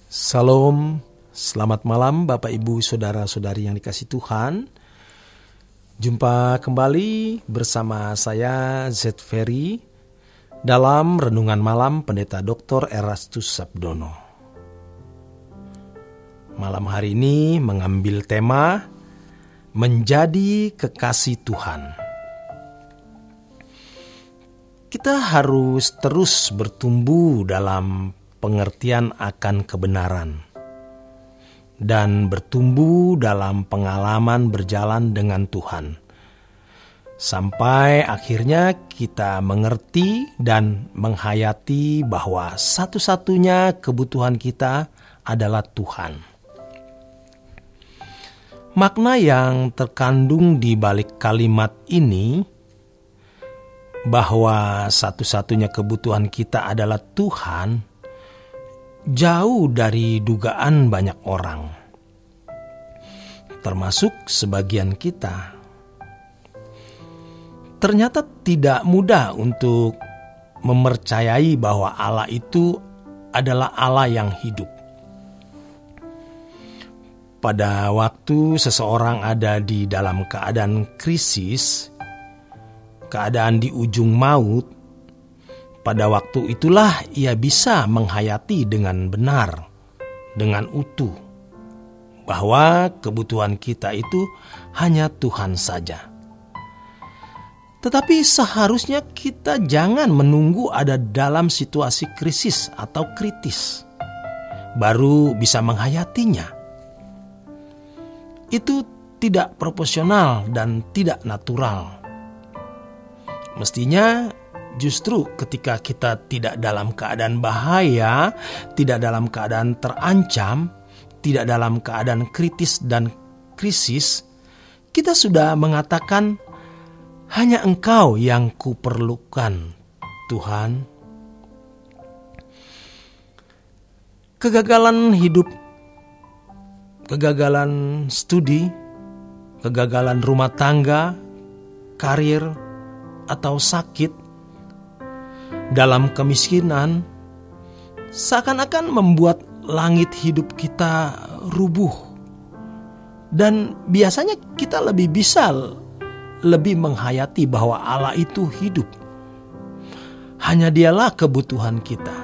Salam, selamat malam Bapak Ibu Saudara-saudari yang dikasihi Tuhan. Jumpa kembali bersama saya Z Ferry dalam Renungan Malam Pendeta Dr. Erastus Sabdono. Malam hari ini mengambil tema Menjadi Kekasih Tuhan. Kita harus terus bertumbuh dalam pengertian akan kebenaran dan bertumbuh dalam pengalaman berjalan dengan Tuhan sampai akhirnya kita mengerti dan menghayati bahwa satu-satunya kebutuhan kita adalah Tuhan. Makna yang terkandung di balik kalimat ini bahwa satu-satunya kebutuhan kita adalah Tuhan jauh dari dugaan banyak orang, termasuk sebagian kita. Ternyata tidak mudah untuk mempercayai bahwa Allah itu adalah Allah yang hidup. Pada waktu seseorang ada di dalam keadaan krisis, keadaan di ujung maut, pada waktu itulah ia bisa menghayati dengan benar, dengan utuh, bahwa kebutuhan kita itu hanya Tuhan saja. Tetapi seharusnya kita jangan menunggu ada dalam situasi krisis atau kritis, baru bisa menghayatinya. Itu tidak proporsional dan tidak natural. Mestinya justru ketika kita tidak dalam keadaan bahaya, tidak dalam keadaan terancam, tidak dalam keadaan kritis dan krisis, kita sudah mengatakan, hanya Engkau yang kuperlukan, Tuhan. Kegagalan hidup, kegagalan studi, kegagalan rumah tangga, karir, atau sakit, dalam kemiskinan, seakan-akan membuat langit hidup kita rubuh. Dan biasanya kita lebih bisa menghayati bahwa Allah itu hidup. Hanya Dialah kebutuhan kita.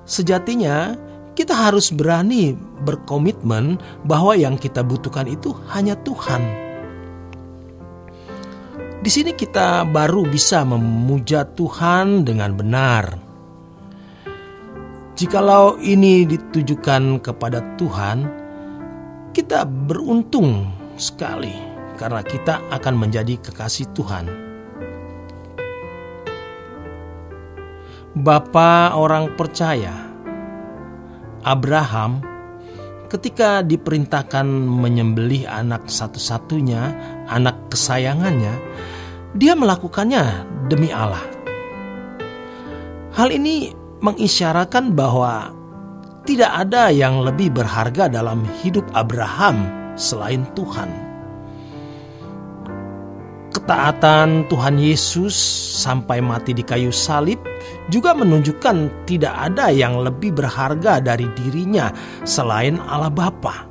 Sejatinya kita harus berani berkomitmen bahwa yang kita butuhkan itu hanya Tuhan. Di sini kita baru bisa memuja Tuhan dengan benar. Jikalau ini ditujukan kepada Tuhan, kita beruntung sekali karena kita akan menjadi kekasih Tuhan. Bapa orang percaya, Abraham, ketika diperintahkan menyembelih anak satu-satunya, anak kesayangannya, dia melakukannya demi Allah. Hal ini mengisyaratkan bahwa tidak ada yang lebih berharga dalam hidup Abraham selain Tuhan. Ketaatan Tuhan Yesus sampai mati di kayu salib juga menunjukkan tidak ada yang lebih berharga dari dirinya selain Allah Bapa.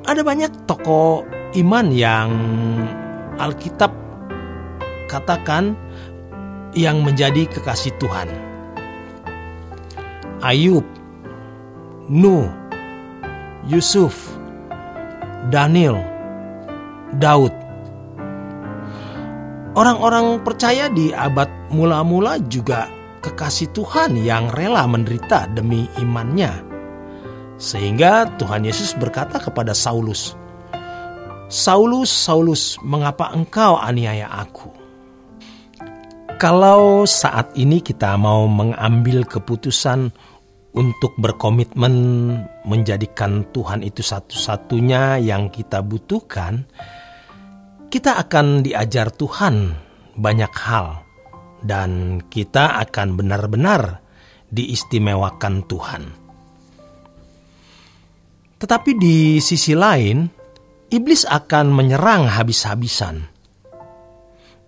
Ada banyak tokoh iman yang Alkitab katakan yang menjadi kekasih Tuhan. Ayub, Nuh, Yusuf, Daniel, Daud. Orang-orang percaya di abad mula-mula juga kekasih Tuhan yang rela menderita demi imannya. Sehingga Tuhan Yesus berkata kepada Saulus, "Saulus, Saulus, mengapa engkau aniaya aku?" Kalau saat ini kita mau mengambil keputusan untuk berkomitmen menjadikan Tuhan itu satu-satunya yang kita butuhkan, kita akan diajar Tuhan banyak hal dan kita akan benar-benar diistimewakan Tuhan. Tetapi di sisi lain, iblis akan menyerang habis-habisan.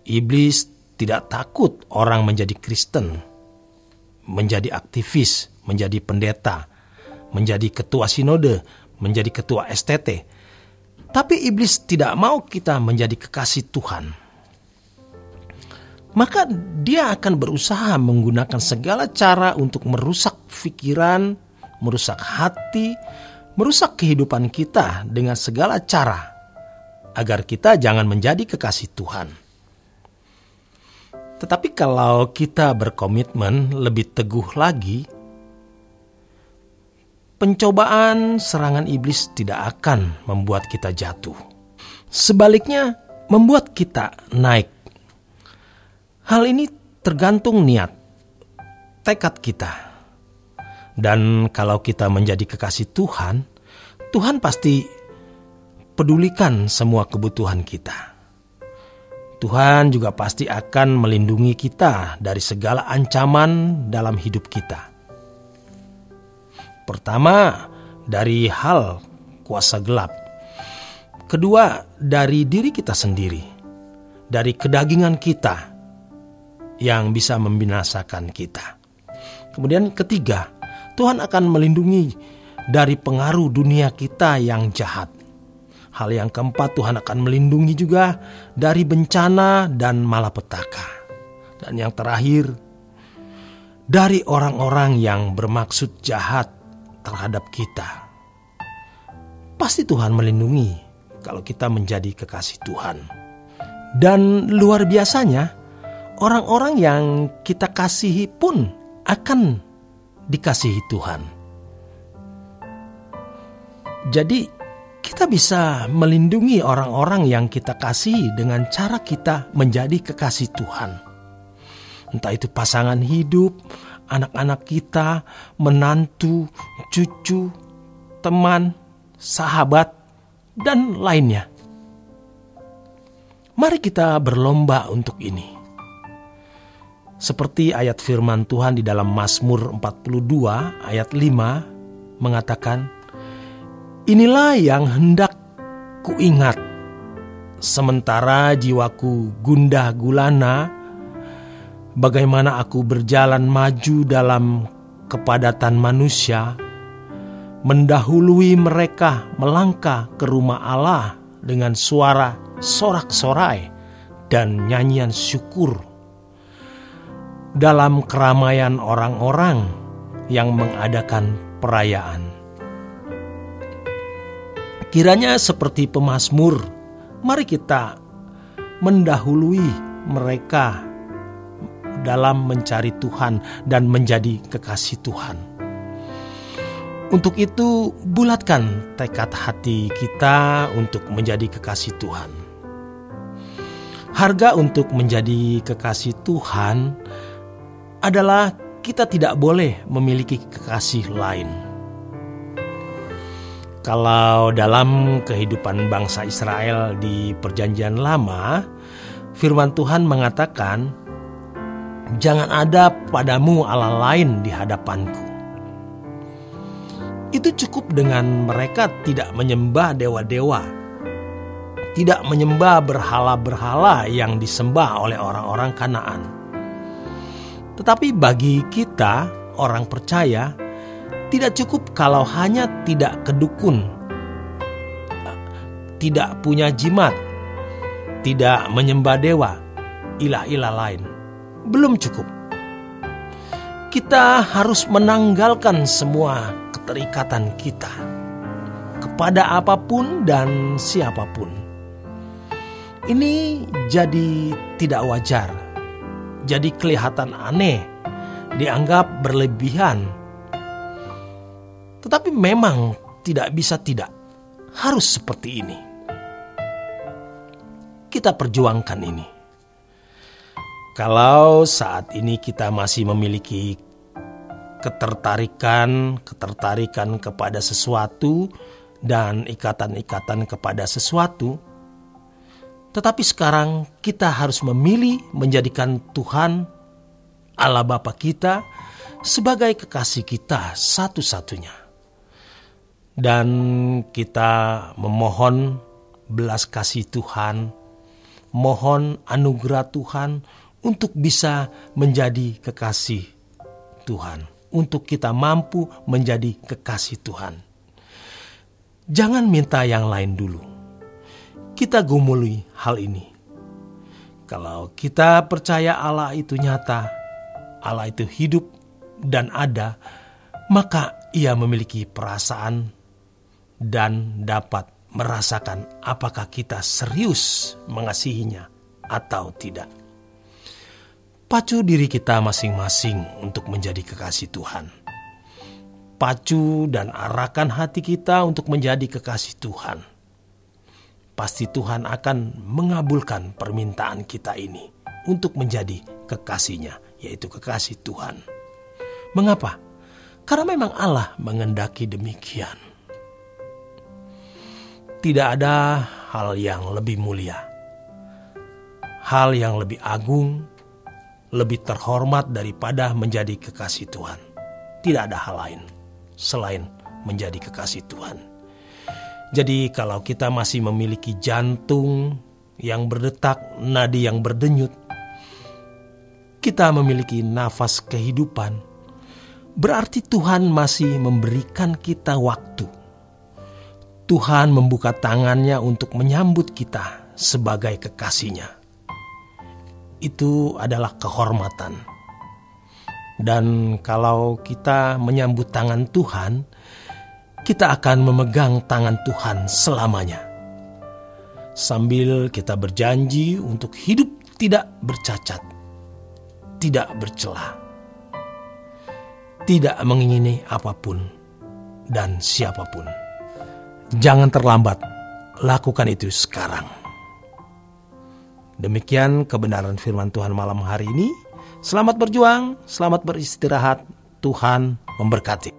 Iblis tidak takut orang menjadi Kristen. menjadi aktivis, menjadi pendeta, menjadi ketua sinode, menjadi ketua STT. Tapi iblis tidak mau kita menjadi kekasih Tuhan. Maka dia akan berusaha menggunakan segala cara untuk merusak pikiran, merusak hati, merusak kehidupan kita dengan segala cara agar kita jangan menjadi kekasih Tuhan. Tetapi kalau kita berkomitmen lebih teguh lagi, pencobaan serangan iblis tidak akan membuat kita jatuh. Sebaliknya, membuat kita naik. Hal ini tergantung niat, tekad kita. Dan kalau kita menjadi kekasih Tuhan, Tuhan pasti pedulikan semua kebutuhan kita. Tuhan juga pasti akan melindungi kita dari segala ancaman dalam hidup kita. Pertama, dari hal kuasa gelap. Kedua, dari diri kita sendiri, dari kedagingan kita yang bisa membinasakan kita. Kemudian ketiga, Tuhan akan melindungi dari pengaruh dunia kita yang jahat. Hal yang keempat, Tuhan akan melindungi juga dari bencana dan malapetaka. Dan yang terakhir, dari orang-orang yang bermaksud jahat terhadap kita. Pasti Tuhan melindungi kalau kita menjadi kekasih Tuhan. Dan luar biasanya, orang-orang yang kita kasihi pun akan dikasihi Tuhan. Jadi kita bisa melindungi orang-orang yang kita kasihi dengan cara kita menjadi kekasih Tuhan. Entah itu pasangan hidup, anak-anak kita, menantu, cucu, teman, sahabat, dan lainnya. Mari kita berlomba untuk ini. Seperti ayat firman Tuhan di dalam Mazmur 42 ayat 5 mengatakan, "Inilah yang hendak kuingat, sementara jiwaku gundah gulana, bagaimana aku berjalan maju dalam kepadatan manusia, mendahului mereka melangkah ke rumah Allah dengan suara sorak-sorai dan nyanyian syukur dalam keramaian orang-orang yang mengadakan perayaan." Kiranya seperti pemazmur, mari kita mendahului mereka dalam mencari Tuhan dan menjadi kekasih Tuhan. Untuk itu, bulatkan tekad hati kita untuk menjadi kekasih Tuhan. Harga untuk menjadi kekasih Tuhan adalah kita tidak boleh memiliki kekasih lain. Kalau dalam kehidupan bangsa Israel di Perjanjian Lama, firman Tuhan mengatakan, "Jangan ada padamu Allah lain di hadapanku." Itu cukup dengan mereka tidak menyembah dewa-dewa, tidak menyembah berhala-berhala yang disembah oleh orang-orang Kanaan. Tetapi bagi kita, orang percaya, tidak cukup kalau hanya tidak kedukun, tidak punya jimat, tidak menyembah dewa, ilah-ilah lain. Belum cukup. Kita harus menanggalkan semua keterikatan kita kepada apapun dan siapapun. Ini jadi tidak wajar, jadi kelihatan aneh, dianggap berlebihan. Tetapi memang tidak bisa tidak, harus seperti ini. Kita perjuangkan ini. Kalau saat ini kita masih memiliki ketertarikan kepada sesuatu dan ikatan-ikatan kepada sesuatu, tetapi sekarang kita harus memilih menjadikan Tuhan, Allah Bapa kita, sebagai kekasih kita satu-satunya. Dan kita memohon belas kasih Tuhan, mohon anugerah Tuhan untuk bisa menjadi kekasih Tuhan, untuk kita mampu menjadi kekasih Tuhan. Jangan minta yang lain dulu. Kita gumuli hal ini. Kalau kita percaya Allah itu nyata, Allah itu hidup dan ada, maka Ia memiliki perasaan dan dapat merasakan apakah kita serius mengasihinya atau tidak. Pacu diri kita masing-masing untuk menjadi kekasih Tuhan. Pacu dan arahkan hati kita untuk menjadi kekasih Tuhan. Pasti Tuhan akan mengabulkan permintaan kita ini untuk menjadi kekasihnya, yaitu kekasih Tuhan. Mengapa? Karena memang Allah menghendaki demikian. Tidak ada hal yang lebih mulia, hal yang lebih agung, lebih terhormat daripada menjadi kekasih Tuhan. Tidak ada hal lain selain menjadi kekasih Tuhan. Jadi kalau kita masih memiliki jantung yang berdetak, nadi yang berdenyut, kita memiliki nafas kehidupan, berarti Tuhan masih memberikan kita waktu. Tuhan membuka tangannya untuk menyambut kita sebagai kekasihnya. Itu adalah kehormatan. Dan kalau kita menyambut tangan Tuhan, kita akan memegang tangan Tuhan selamanya. Sambil kita berjanji untuk hidup tidak bercacat, tidak bercela, tidak mengingini apapun dan siapapun. Jangan terlambat, lakukan itu sekarang. Demikian kebenaran firman Tuhan malam hari ini. Selamat berjuang, selamat beristirahat. Tuhan memberkati.